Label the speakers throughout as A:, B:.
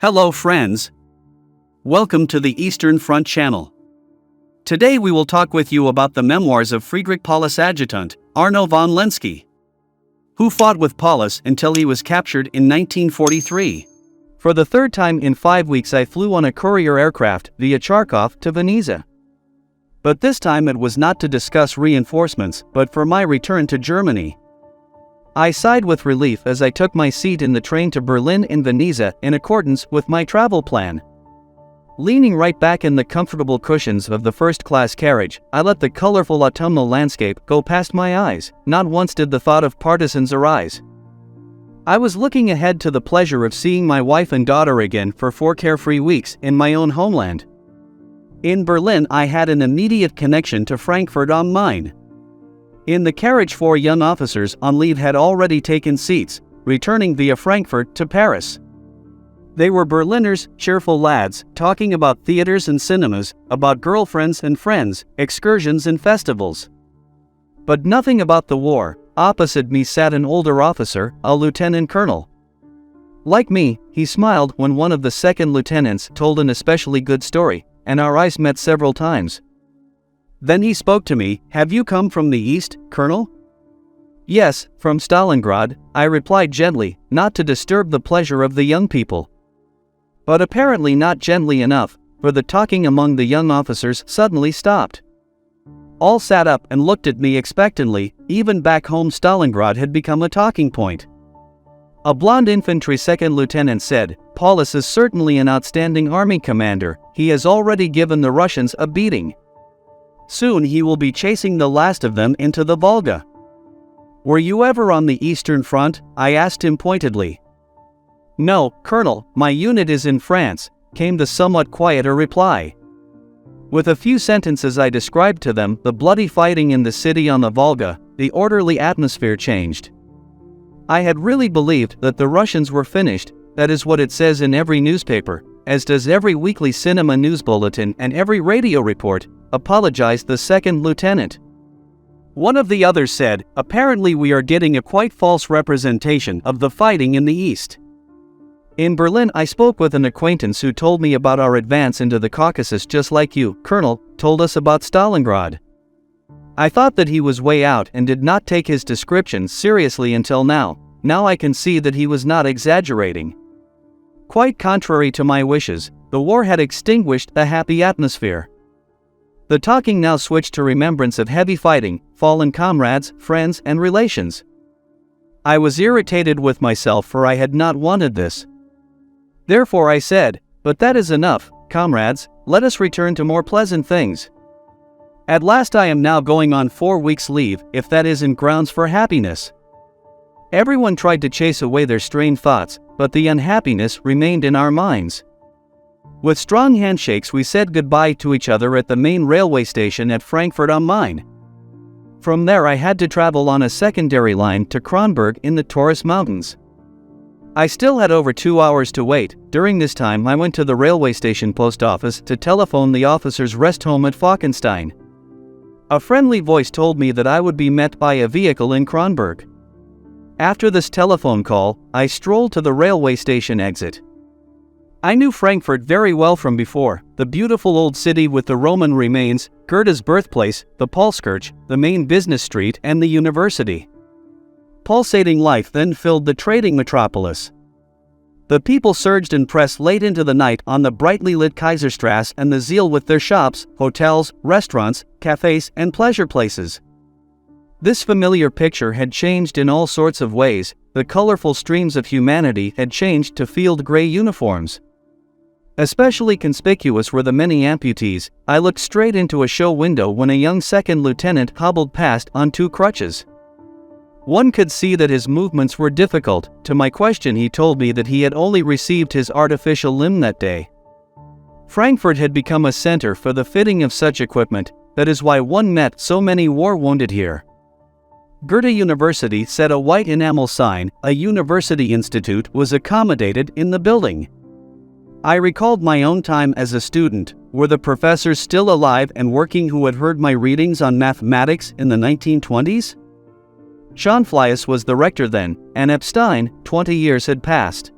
A: Hello friends. Welcome to the Eastern Front channel. Today we will talk with you about the memoirs of Friedrich Paulus adjutant, Arno von Lenski, who fought with Paulus until he was captured in 1943.
B: For the third time in 5 weeks I flew on a courier aircraft via Charkov to Veneza. But this time it was not to discuss reinforcements, but for my return to Germany. I sighed with relief as I took my seat in the train to Berlin and Veneza in accordance with my travel plan. Leaning right back in the comfortable cushions of the first-class carriage, I let the colorful autumnal landscape go past my eyes. Not once did the thought of partisans arise. I was looking ahead to the pleasure of seeing my wife and daughter again for 4 carefree weeks in my own homeland. In Berlin I had an immediate connection to Frankfurt am Main. In the carriage 4 young officers on leave had already taken seats, returning via Frankfurt to Paris. They were Berliners, cheerful lads, talking about theaters and cinemas, about girlfriends and friends, excursions and festivals. But nothing about the war. Opposite me sat an older officer, a lieutenant colonel. Like me, he smiled when one of the second lieutenants told an especially good story, and our eyes met several times. Then he spoke to me. "Have you come from the east, Colonel?" "Yes, from Stalingrad," I replied gently, not to disturb the pleasure of the young people. But apparently not gently enough, for the talking among the young officers suddenly stopped. All sat up and looked at me expectantly. Even back home Stalingrad had become a talking point. A blonde infantry second lieutenant said, "Paulus is certainly an outstanding army commander. He has already given the Russians a beating. Soon he will be chasing the last of them into the Volga." "Were you ever on the Eastern Front?" I asked him pointedly. "No, Colonel, my unit is in France," came the somewhat quieter reply. With a few sentences I described to them the bloody fighting in the city on the Volga. The orderly atmosphere changed. I had really believed that the Russians were finished. That is what it says in every newspaper, as does every weekly cinema news bulletin and every radio report, apologized the second lieutenant. One of the others said, "Apparently we are getting a quite false representation of the fighting in the East." In Berlin I spoke with an acquaintance who told me about our advance into the Caucasus just like you, Colonel, told us about Stalingrad. I thought that he was way out and did not take his description seriously until now. Now I can see that he was not exaggerating. Quite contrary to my wishes, the war had extinguished the happy atmosphere. The talking now switched to remembrance of heavy fighting, fallen comrades, friends, and relations. I was irritated with myself for I had not wanted this. Therefore I said, "But that is enough, comrades, let us return to more pleasant things. At last I am now going on 4 weeks' leave, if that isn't grounds for happiness." Everyone tried to chase away their strained thoughts, but the unhappiness remained in our minds. With strong handshakes we said goodbye to each other at the main railway station at Frankfurt am Main. From there I had to travel on a secondary line to Kronberg in the Taurus Mountains. I still had over 2 hours to wait. During this time I went to the railway station post office to telephone the officers' rest home at Falkenstein. A friendly voice told me that I would be met by a vehicle in Kronberg. After this telephone call, I strolled to the railway station exit. I knew Frankfurt very well from before, the beautiful old city with the Roman remains, Goethe's birthplace, the Paulskirche, the main business street and the university. Pulsating life then filled the trading metropolis. The people surged and pressed late into the night on the brightly lit Kaiserstrasse and the Ziel with their shops, hotels, restaurants, cafes and pleasure places. This familiar picture had changed in all sorts of ways. The colorful streams of humanity had changed to field gray uniforms. Especially conspicuous were the many amputees. I looked straight into a show window when a young second lieutenant hobbled past on 2 crutches. One could see that his movements were difficult. To my question he told me that he had only received his artificial limb that day. Frankfurt had become a center for the fitting of such equipment. That is why one met so many war wounded here. Goethe University said a white enamel sign, "A University Institute," was accommodated in the building. I recalled my own time as a student. Were the professors still alive and working who had heard my readings on mathematics in the 1920s? Schonflies was the rector then, and Epstein, 20 years had passed.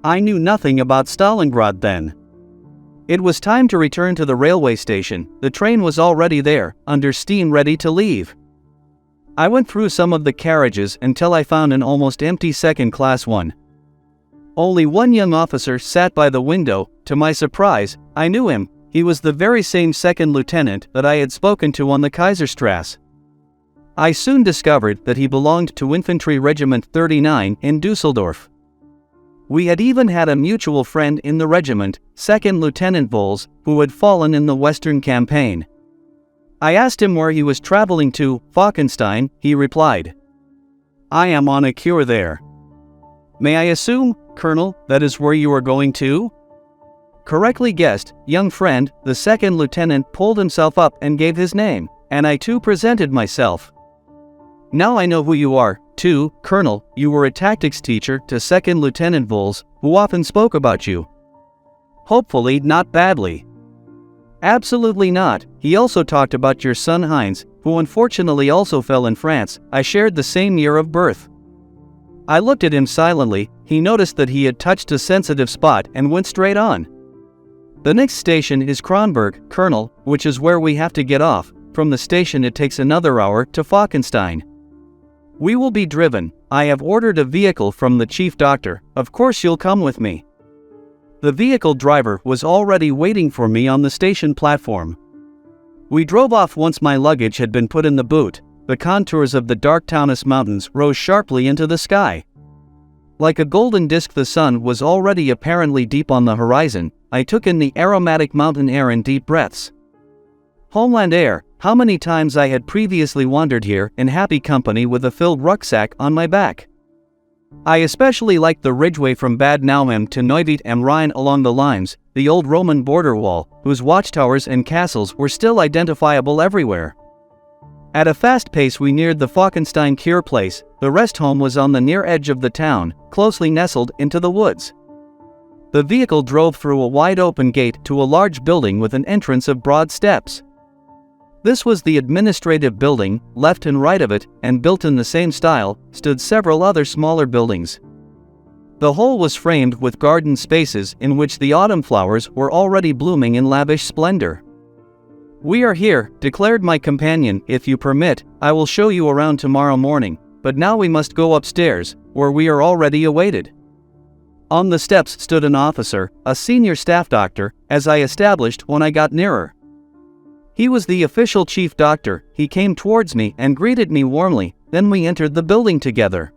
A: I knew nothing about Stalingrad then.
B: It was time to return to the railway station. The train was already there, under steam, ready to leave. I went through some of the carriages until I found an almost empty second-class one. Only one young officer sat by the window. To my surprise, I knew him. He was the very same second lieutenant that I had spoken to on the Kaiserstrasse. I soon discovered that he belonged to Infantry Regiment 39 in Dusseldorf. We had even had a mutual friend in the regiment, Second Lieutenant Vols, who had fallen in the Western Campaign. I asked him where he was traveling to. Falkenstein, he replied.
A: I am on a cure there.
B: May I assume, Colonel, that is where you are going to? Correctly guessed, young friend. The second lieutenant pulled himself up and gave his name, and I too presented myself. Now I know who you are, too, Colonel. You were a tactics teacher to Second Lieutenant Vols, who often spoke about you.
A: Hopefully not badly.
B: Absolutely not. He also talked about your son Heinz, who unfortunately also fell in France. I shared the same year of birth. I looked at him silently. He noticed that he had touched a sensitive spot and went straight on. The next station is Kronberg, Colonel, which is where we have to get off. From the station it takes another hour to Falkenstein. We will be driven. I have ordered a vehicle from the chief doctor. Of course you'll come with me.
A: The vehicle driver was already waiting for me on the station platform. We drove off once my luggage had been put in the boot. The contours of the dark Taunus Mountains rose sharply into the sky. Like a golden disk, the sun was already apparently deep on the horizon. I took in the aromatic mountain air in deep breaths. Homeland air. How many times I had previously wandered here in happy company with a filled rucksack on my back. I especially liked the ridgeway from Bad Nauheim to Neuwied am Rhein along the lines, the old Roman border wall, whose watchtowers and castles were still identifiable everywhere. At a fast pace we neared the Falkenstein cure place. The rest home was on the near edge of the town, closely nestled into the woods. The vehicle drove through a wide open gate to a large building with an entrance of broad steps. This was the administrative building. Left and right of it, and built in the same style, stood several other smaller buildings. The whole was framed with garden spaces in which the autumn flowers were already blooming in lavish splendor. We are here, declared my companion. If you permit, I will show you around tomorrow morning, but now we must go upstairs, where we are already awaited. On the steps stood an officer, a senior staff doctor, as I established when I got nearer. He was the official chief doctor. He came towards me and greeted me warmly. Then we entered the building together.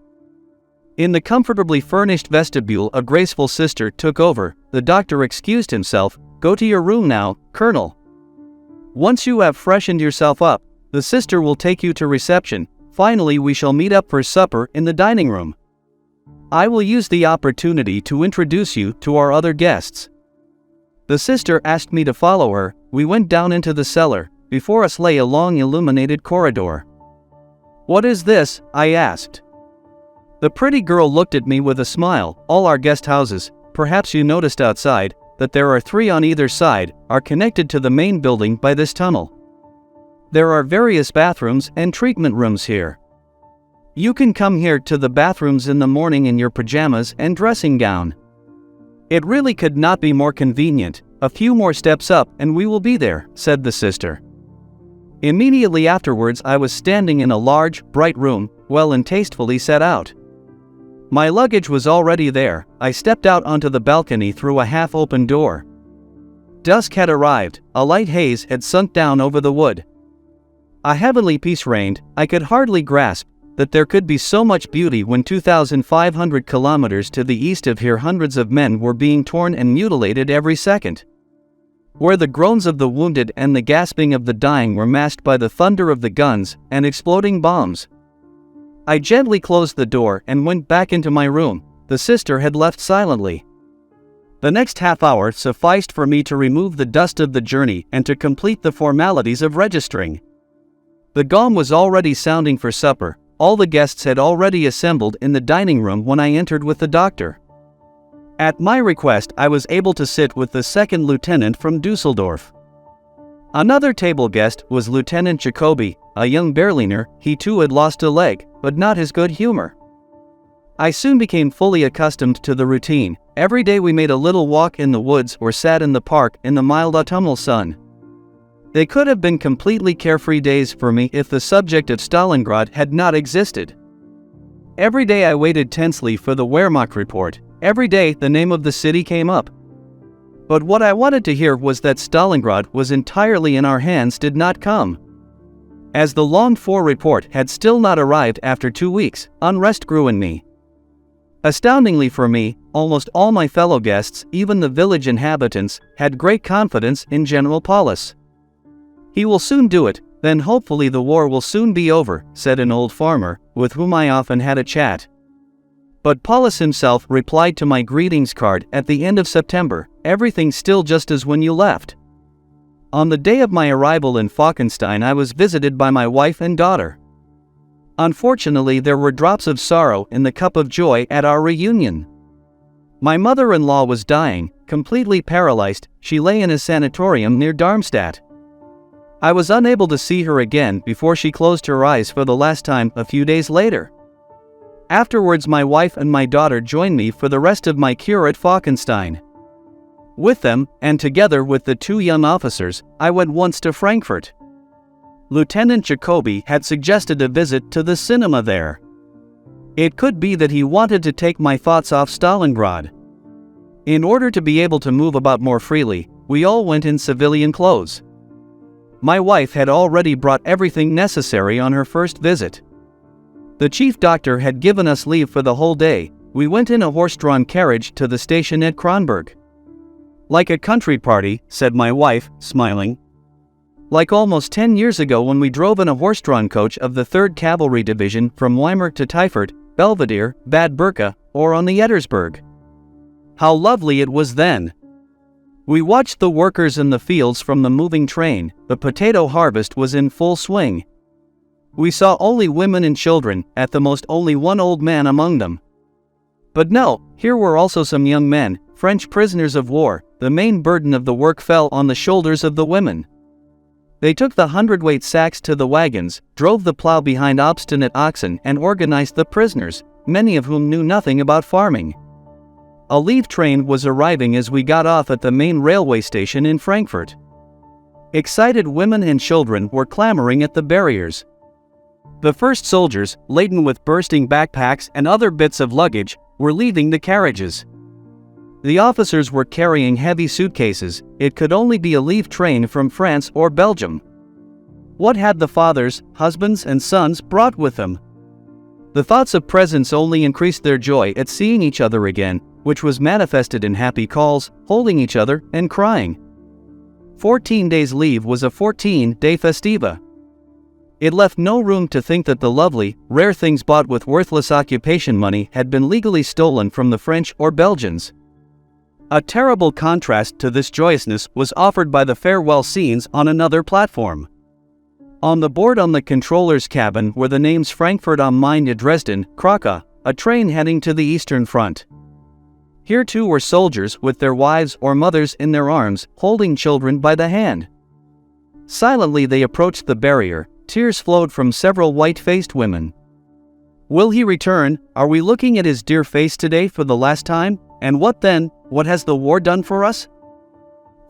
A: In the comfortably furnished vestibule a graceful sister took over. The doctor excused himself. Go to your room now, Colonel. Once you have freshened yourself up, the sister will take you to reception. Finally we shall meet up for supper in the dining room. I will use the opportunity to introduce you to our other guests. The sister asked me to follow her. We went down into the cellar. Before us lay a long illuminated corridor. What is this? I asked. The pretty girl looked at me with a smile. All our guest houses, perhaps you noticed outside, that there are 3 on either side, are connected to the main building by this tunnel. There are various bathrooms and treatment rooms here. You can come here to the bathrooms in the morning in your pajamas and dressing gown. It really could not be more convenient. A few more steps up and we will be there, said the sister. Immediately afterwards I was standing in a large, bright room, well and tastefully set out. My luggage was already there. I stepped out onto the balcony through a half-open door. Dusk had arrived. A light haze had sunk down over the wood. A heavenly peace reigned. I could hardly grasp that there could be so much beauty when 2,500 kilometers to the east of here hundreds of men were being torn and mutilated every second. Where the groans of the wounded and the gasping of the dying were masked by the thunder of the guns and exploding bombs. I gently closed the door and went back into my room. The sister had left silently. The next half hour sufficed for me to remove the dust of the journey and to complete the formalities of registering. The gong was already sounding for supper. All the guests had already assembled in the dining room when I entered with the doctor. At my request I was able to sit with the second lieutenant from Dusseldorf. Another table guest was Lieutenant Jacobi, a young Berliner. He too had lost a leg, but not his good humor.
B: I soon became fully accustomed to the routine. Every day we made a little walk in the woods or sat in the park in the mild autumnal sun. They could have been completely carefree days for me if the subject of Stalingrad had not existed. Every day I waited tensely for the Wehrmacht report. Every day the name of the city came up. But what I wanted to hear was that Stalingrad was entirely in our hands did not come. As the longed-for report had still not arrived after 2 weeks, unrest grew in me. Astoundingly for me, almost all my fellow guests, even the village inhabitants, had great confidence in General Paulus. "He will soon do it, then hopefully the war will soon be over," said an old farmer, with whom I often had a chat. But Paulus himself replied to my greetings card at the end of September, "Everything's still just as when you left." On the day of my arrival in Falkenstein I was visited by my wife and daughter. Unfortunately there were drops of sorrow in the cup of joy at our reunion. My mother-in-law was dying, completely paralyzed. She lay in a sanatorium near Darmstadt. I was unable to see her again before she closed her eyes for the last time a few days later. Afterwards my wife and my daughter joined me for the rest of my cure at Falkenstein. With them, and together with the 2 young officers, I went once to Frankfurt. Lieutenant Jacobi had suggested a visit to the cinema there. It could be that he wanted to take my thoughts off Stalingrad. In order to be able to move about more freely, we all went in civilian clothes. My wife had already brought everything necessary on her first visit. The chief doctor had given us leave for the whole day. We went in a horse-drawn carriage to the station at Kronberg. "Like a country party," said my wife, smiling. "Like almost 10 years ago when we drove in a horse-drawn coach of the 3rd Cavalry Division from Weimar to Twyford, Belvedere, Bad Berka, or on the Ettersberg. How lovely it was then! We watched the workers in the fields from the moving train. The potato harvest was in full swing. We saw only women and children, at the most only one old man among them. But no, here were also some young men, French prisoners of war. The main burden of the work fell on the shoulders of the women. They took the hundredweight sacks to the wagons, drove the plow behind obstinate oxen and organized the prisoners, many of whom knew nothing about farming. A leave train was arriving as we got off at the main railway station in Frankfurt. Excited women and children were clamoring at the barriers. The first soldiers, laden with bursting backpacks and other bits of luggage, were leaving the carriages. The officers were carrying heavy suitcases. It could only be a leave train from France or Belgium. What had the fathers, husbands and sons brought with them? The thoughts of presents only increased their joy at seeing each other again, which was manifested in happy calls, holding each other, and crying. 14 days leave was a 14-day festiva. It left no room to think that the lovely, rare things bought with worthless occupation money had been legally stolen from the French or Belgians. A terrible contrast to this joyousness was offered by the farewell scenes on another platform. On the board on the controller's cabin were the names Frankfurt am Main to Dresden, Krakow, a train heading to the Eastern Front. Here too were soldiers with their wives or mothers in their arms, holding children by the hand. Silently they approached the barrier. Tears flowed from several white-faced women. Will he return? Are we looking at his dear face today for the last time? And what then? What has the war done for us?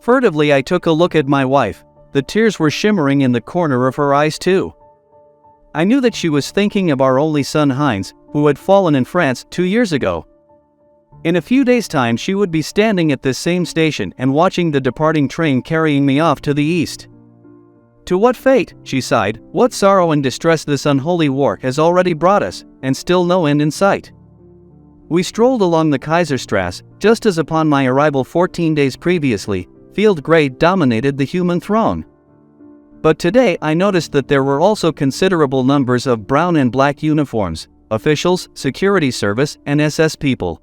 B: Furtively I took a look at my wife. The tears were shimmering in the corner of her eyes too. I knew that she was thinking of our only son Heinz, who had fallen in France 2 years ago. In a few days' time she would be standing at this same station and watching the departing train carrying me off to the east. To what fate, she sighed, what sorrow and distress this unholy war has already brought us, and still no end in sight. We strolled along the Kaiserstrasse, just as upon my arrival 14 days previously, field grey dominated the human throng. But today I noticed that there were also considerable numbers of brown and black uniforms, officials, security service, and SS people.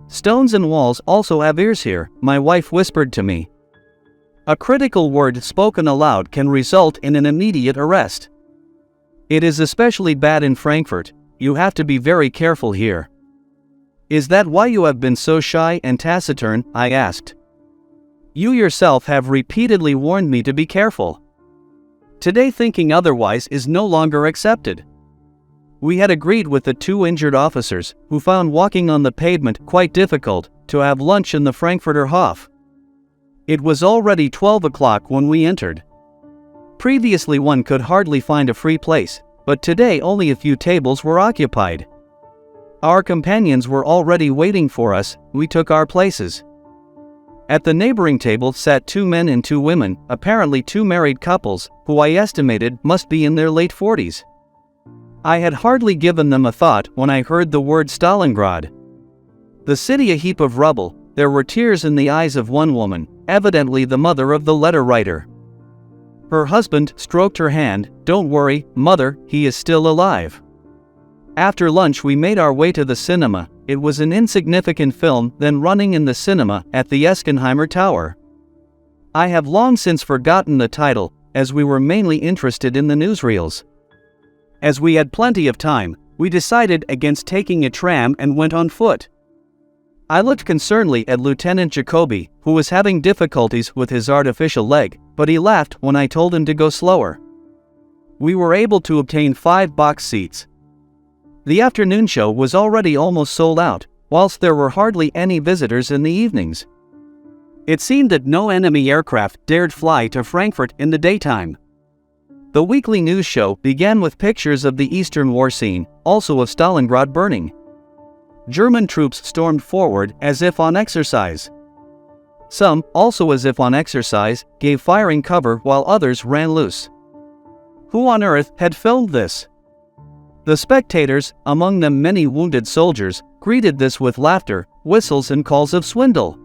B: Stones and walls also have ears here, my wife whispered to me. A critical word spoken aloud can result in an immediate arrest. It is especially bad in Frankfurt. You have to be very careful here. Is that why you have been so shy and taciturn? I asked. You yourself have repeatedly warned me to be careful. Today thinking otherwise is no longer accepted. We had agreed with the 2 injured officers, who found walking on the pavement quite difficult, to have lunch in the Frankfurter Hof. It was already 12 o'clock when we entered. Previously one could hardly find a free place, but today only a few tables were occupied. Our companions were already waiting for us. We took our places. At the neighboring table sat 2 men and 2 women, apparently 2 married couples, who I estimated must be in their late 40s. I had hardly given them a thought when I heard the word Stalingrad. The city a heap of rubble. There were tears in the eyes of one woman, evidently the mother of the letter writer. Her husband stroked her hand. "Don't worry, mother, he is still alive." After lunch we made our way to the cinema. It was an insignificant film then running in the cinema at the Eskenheimer Tower. I have long since forgotten the title, as we were mainly interested in the newsreels. As we had plenty of time, we decided against taking a tram and went on foot. I looked concernedly at Lieutenant Jacobi, who was having difficulties with his artificial leg, but he laughed when I told him to go slower. We were able to obtain 5 box seats. The afternoon show was already almost sold out, whilst there were hardly any visitors in the evenings. It seemed that no enemy aircraft dared fly to Frankfurt in the daytime. The weekly news show began with pictures of the Eastern War scene, also of Stalingrad burning. German troops stormed forward as if on exercise. Some, also as if on exercise, gave firing cover while others ran loose. Who on earth had filmed this? The spectators, among them many wounded soldiers, greeted this with laughter, whistles and calls of swindle.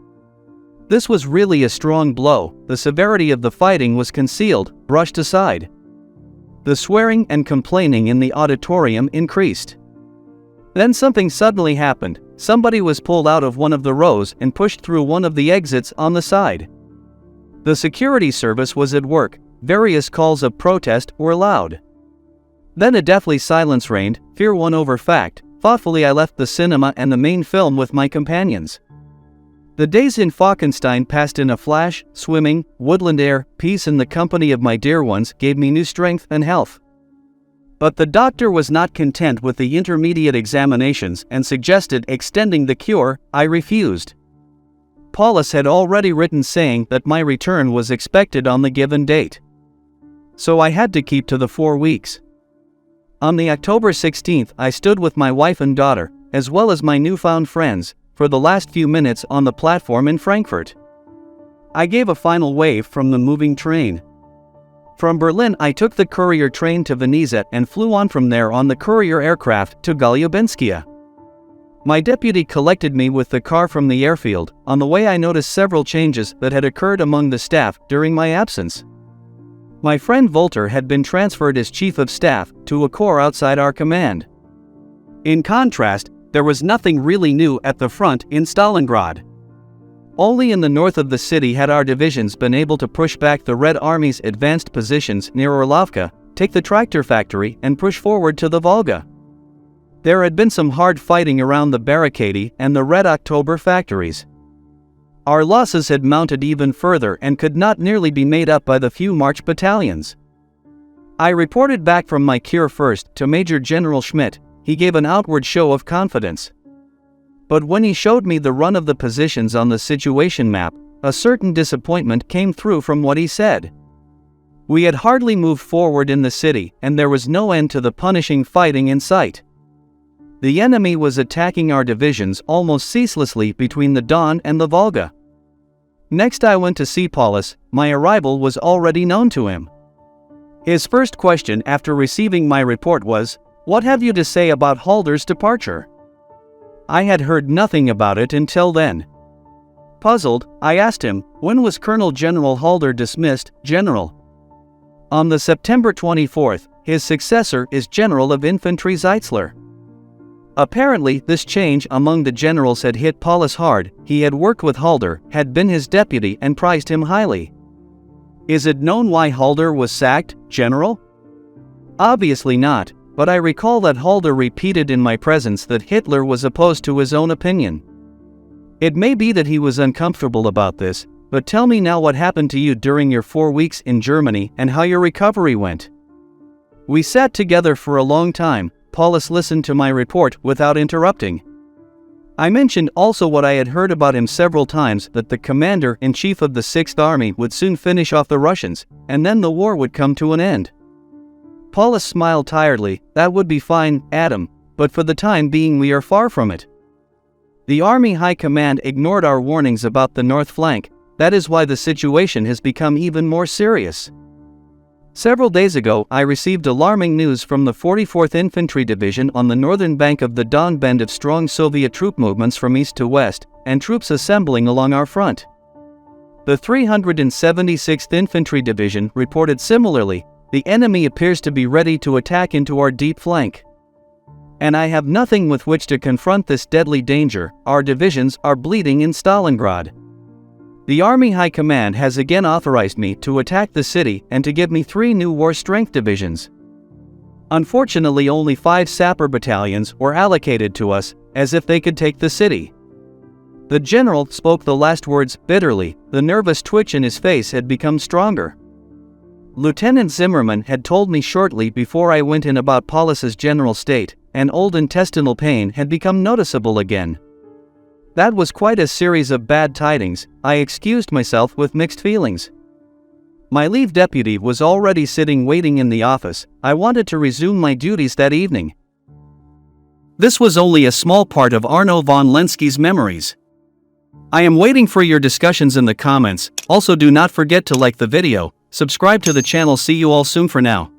B: This was really a strong blow. The severity of the fighting was concealed, brushed aside. The swearing and complaining in the auditorium increased. Then something suddenly happened. Somebody was pulled out of one of the rows and pushed through one of the exits on the side. The security service was at work. Various calls of protest were loud. Then a deathly silence reigned. Fear won over fact. Thoughtfully I left the cinema and the main film with my companions. The days in Falkenstein passed in a flash. Swimming, woodland air, peace in the company of my dear ones gave me new strength and health. But the doctor was not content with the intermediate examinations and suggested extending the cure. I refused. Paulus had already written saying that my return was expected on the given date. So I had to keep to the 4 weeks. On the October 16th I stood with my wife and daughter, as well as my newfound friends, for the last few minutes on the platform in Frankfurt. I gave a final wave from the moving train. From Berlin I took the courier train to Veneza and flew on from there on the courier aircraft to Golubinskia. My deputy collected me with the car from the airfield. On the way I noticed several changes that had occurred among the staff during my absence. My friend Volter had been transferred as chief of staff to a corps outside our command. In contrast, there was nothing really new at the front in Stalingrad. Only in the north of the city had our divisions been able to push back the Red Army's advanced positions near Orlovka, take the tractor factory and push forward to the Volga. There had been some hard fighting around the barricade and the Red October factories. Our losses had mounted even further and could not nearly be made up by the few March battalions. I reported back from my cure first to Major General Schmidt. He gave an outward show of confidence. But when he showed me the run of the positions on the situation map, a certain disappointment came through from what he said. We had hardly moved forward in the city, and there was no end to the punishing fighting in sight. The enemy was attacking our divisions almost ceaselessly between the Don and the Volga. Next I went to see Paulus. My arrival was already known to him. His first question after receiving my report was, "What have you to say about Halder's departure?" I had heard nothing about it until then. Puzzled, I asked him, "When was Colonel General Halder dismissed, General?" On the September 24th, his successor is General of Infantry Zeitzler. Apparently, this change among the generals had hit Paulus hard. He had worked with Halder, had been his deputy and prized him highly. Is it known why Halder was sacked, General? Obviously not. But I recall that Halder repeated in my presence that Hitler was opposed to his own opinion. It may be that he was uncomfortable about this, but tell me now what happened to you during your 4 weeks in Germany and how your recovery went. We sat together for a long time. Paulus listened to my report without interrupting. I mentioned also what I had heard about him several times, that the commander-in-chief of the 6th Army would soon finish off the Russians, and then the war would come to an end. Paulus smiled tiredly. That would be fine, Adam, but for the time being we are far from it. The Army High Command ignored our warnings about the north flank. That is why the situation has become even more serious. Several days ago, I received alarming news from the 44th Infantry Division on the northern bank of the Don Bend of strong Soviet troop movements from east to west, and troops assembling along our front. The 376th Infantry Division reported similarly. The enemy appears to be ready to attack into our deep flank. And I have nothing with which to confront this deadly danger. Our divisions are bleeding in Stalingrad. The Army High Command has again authorized me to attack the city and to give me 3 new war strength divisions. Unfortunately, only 5 sapper battalions were allocated to us, as if they could take the city. The general spoke the last words bitterly. The nervous twitch in his face had become stronger. Lieutenant Zimmermann had told me shortly before I went in about Paulus's general state, and old intestinal pain had become noticeable again. That was quite a series of bad tidings. I excused myself with mixed feelings. My leave deputy was already sitting waiting in the office. I wanted to resume my duties that evening.
A: This was only a small part of Arno von Lenski's memories. I am waiting for your discussions in the comments. Also, do not forget to like the video, subscribe to the channel. See you all soon for now.